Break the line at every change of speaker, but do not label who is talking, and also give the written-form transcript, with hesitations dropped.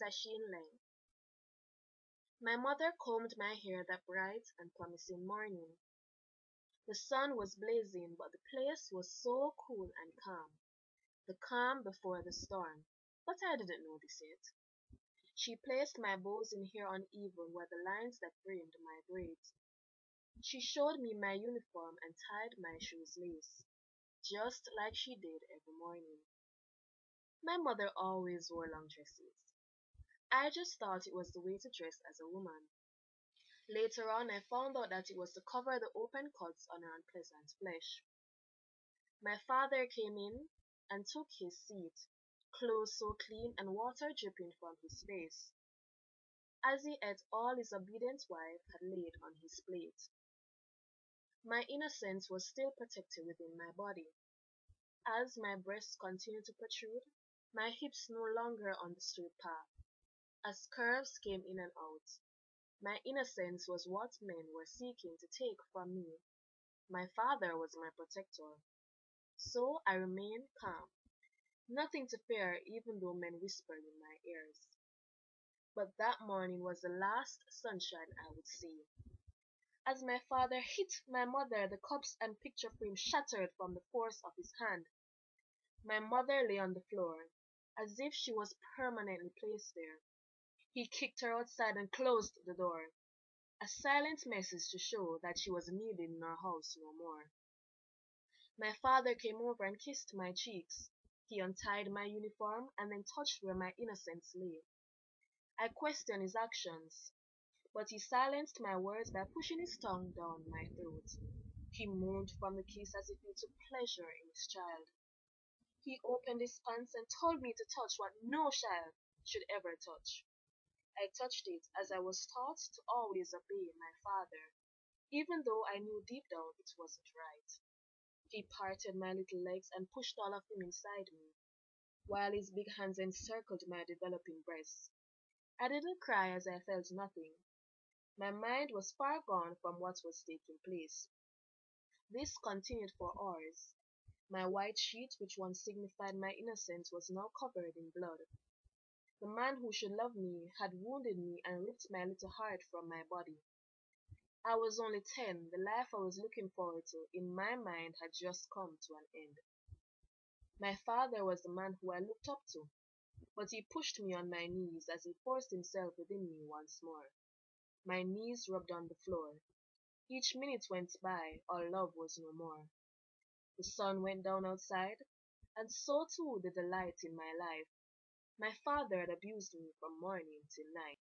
Saccheen Laing. My mother combed my hair that bright and promising morning. The sun was blazing, but the place was so cool and calm. The calm before the storm. But I didn't notice it. She placed my bows in hair uneven where the lines that framed my braids. She showed me my uniform and tied my shoes lace, just like she did every morning. My mother always wore long dresses. I just thought it was the way to dress as a woman. Later on, I found out that it was to cover the open cuts on her unpleasant flesh. My father came in and took his seat, clothes so clean and water dripping from his face, as he ate all his obedient wife had laid on his plate. My innocence was still protected within my body. As my breasts continued to protrude, my hips no longer on the straight path, as curves came in and out. My innocence was what men were seeking to take from me. My father was my protector. So I remained calm, nothing to fear even though men whispered in my ears. But that morning was the last sunshine I would see. As my father hit my mother, the cups and picture frame shattered from the force of his hand. My mother lay on the floor, as if she was permanently placed there. He kicked her outside and closed the door, a silent message to show that she was needed in our house no more. My father came over and kissed my cheeks. He untied my uniform and then touched where my innocence lay. I questioned his actions, but he silenced my words by pushing his tongue down my throat. He moaned from the kiss as if he took pleasure in his child. He opened his pants and told me to touch what no child should ever touch. I touched it as I was taught to always obey my father, even though I knew deep down it wasn't right. He parted my little legs and pushed all of him inside me, while his big hands encircled my developing breasts. I didn't cry as I felt nothing. My mind was far gone from what was taking place. This continued for hours. My white sheet, which once signified my innocence, was now covered in blood. The man who should love me had wounded me and ripped my little heart from my body. I was only 10. The life I was looking forward to, in my mind, had just come to an end. My father was the man who I looked up to, but he pushed me on my knees as he forced himself within me once more. My knees rubbed on the floor. Each minute went by, our love was no more. The sun went down outside, and so too did the light in my life. My father had abused me from morning till night.